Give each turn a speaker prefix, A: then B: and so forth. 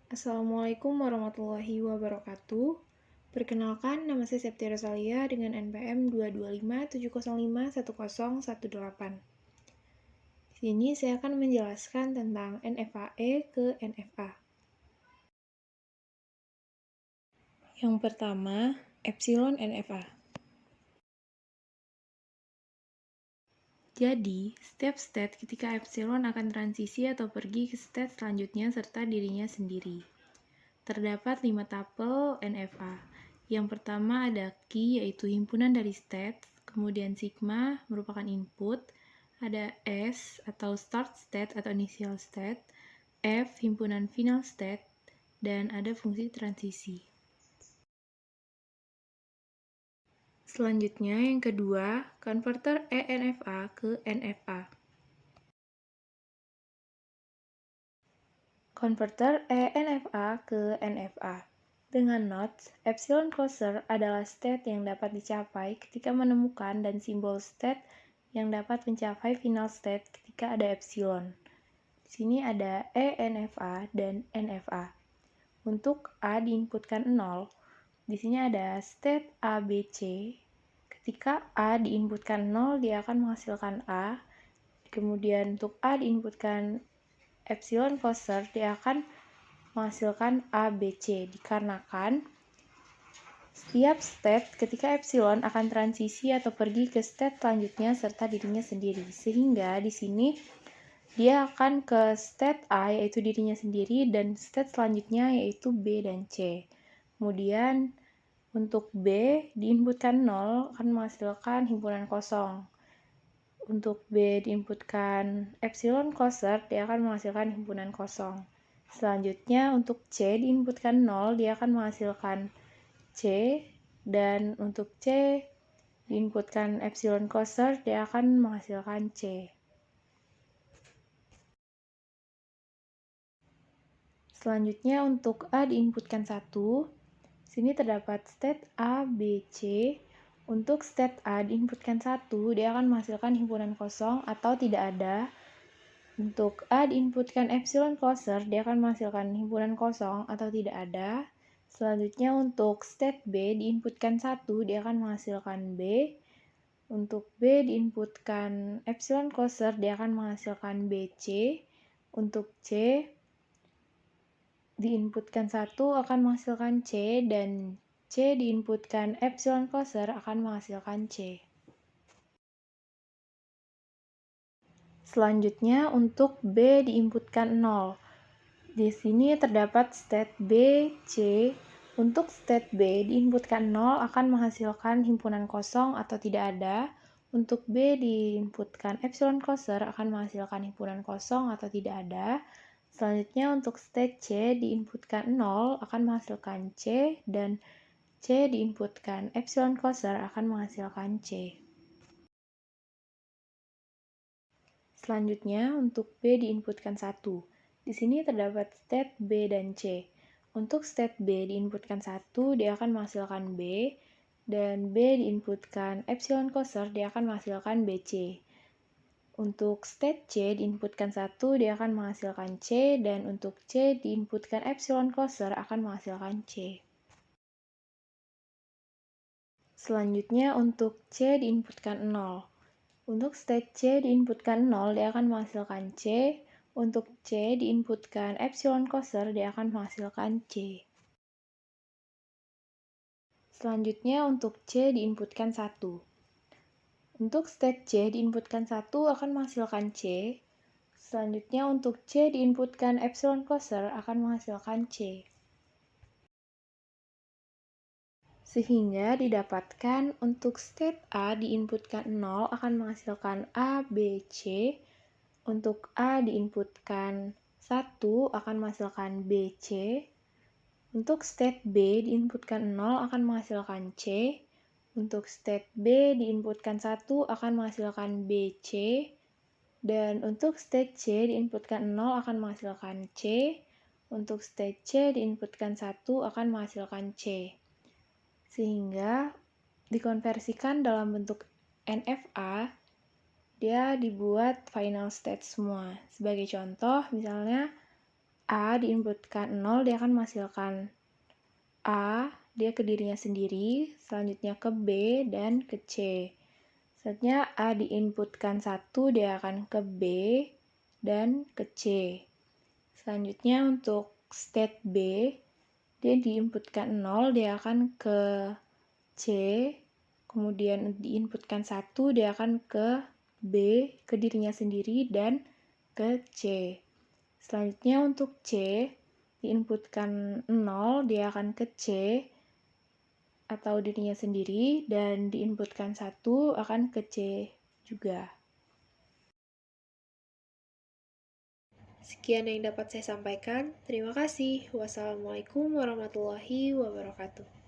A: Assalamualaikum warahmatullahi wabarakatuh. Perkenalkan, nama saya Septia Rosalia dengan NPM 22570510118. Di sini saya akan menjelaskan tentang NFAE ke NFA. Yang pertama, epsilon NFA. Jadi, setiap state ketika epsilon akan transisi atau pergi ke state selanjutnya serta dirinya sendiri. Terdapat 5 tapel NFA. Yang pertama ada key, yaitu himpunan dari state, kemudian sigma merupakan input, ada S atau start state atau initial state, F himpunan final state, dan ada fungsi transisi. Selanjutnya yang kedua, konverter ENFA ke NFA. Konverter ENFA ke NFA. Dengan notes, epsilon closer adalah state yang dapat dicapai ketika menemukan dan simbol state yang dapat mencapai final state ketika ada epsilon. Di sini ada ENFA dan NFA. Untuk A diinputkan 0, di sini ada state ABC. Ketika A diinputkan 0, dia akan menghasilkan A. Kemudian untuk A diinputkan epsilon closer, dia akan menghasilkan ABC, dikarenakan setiap state ketika epsilon akan transisi atau pergi ke state selanjutnya serta dirinya sendiri. Sehingga di sini dia akan ke state A, yaitu dirinya sendiri, dan state selanjutnya yaitu B dan C. Kemudian untuk B diinputkan 0 akan menghasilkan himpunan kosong. Untuk B diinputkan epsilon closer, dia akan menghasilkan himpunan kosong. Selanjutnya untuk C diinputkan 0, dia akan menghasilkan C, dan untuk C diinputkan epsilon closer, dia akan menghasilkan C. Selanjutnya untuk A diinputkan 1, sini terdapat state A, B, C. Untuk state A diinputkan 1, dia akan menghasilkan himpunan kosong atau tidak ada. Untuk A diinputkan epsilon closer, dia akan menghasilkan himpunan kosong atau tidak ada. Selanjutnya untuk state B diinputkan 1, dia akan menghasilkan B. Untuk B diinputkan epsilon closer, dia akan menghasilkan BC. Untuk C diinputkan 1 akan menghasilkan C, dan C diinputkan epsilon closer akan menghasilkan C. Selanjutnya untuk B diinputkan 0. Di sini terdapat state B, C. Untuk state B diinputkan 0 akan menghasilkan himpunan kosong atau tidak ada. Untuk B diinputkan epsilon closer akan menghasilkan himpunan kosong atau tidak ada. Selanjutnya untuk state C diinputkan 0 akan menghasilkan C, dan C diinputkan epsilon closer akan menghasilkan C. Selanjutnya untuk B diinputkan 1. Di sini terdapat state B dan C. Untuk state B diinputkan 1, dia akan menghasilkan B, dan B diinputkan epsilon closer, dia akan menghasilkan BC. Untuk state C diinputkan 1, dia akan menghasilkan C, dan untuk C diinputkan epsilon closer akan menghasilkan C. Selanjutnya untuk C diinputkan 0. Untuk state C diinputkan 0, dia akan menghasilkan C. Untuk C diinputkan epsilon closer, dia akan menghasilkan C. Selanjutnya untuk C diinputkan 1. Untuk state C diinputkan 1 akan menghasilkan C. Selanjutnya untuk C diinputkan epsilon closer akan menghasilkan C. Sehingga didapatkan untuk state A diinputkan 0 akan menghasilkan A, B, C. Untuk A diinputkan 1 akan menghasilkan B, C. Untuk state B diinputkan 0 akan menghasilkan C. Untuk state B diinputkan 1 akan menghasilkan B, C. Dan untuk state C diinputkan 0 akan menghasilkan C. Untuk state C diinputkan 1 akan menghasilkan C. Sehingga dikonversikan dalam bentuk NFA, dia dibuat final state semua. Sebagai contoh, misalnya A diinputkan 0, dia akan menghasilkan A, dia ke dirinya sendiri, selanjutnya ke B, dan ke C. Selanjutnya A diinputkan 1, dia akan ke B, dan ke C. Selanjutnya untuk state B, dia diinputkan 0, dia akan ke C, kemudian diinputkan 1, dia akan ke B, ke dirinya sendiri, dan ke C. Selanjutnya untuk C, diinputkan 0, dia akan ke C atau dirinya sendiri, dan diinputkan 1 akan ke C juga. Sekian yang dapat saya sampaikan. Terima kasih. Wassalamualaikum warahmatullahi wabarakatuh.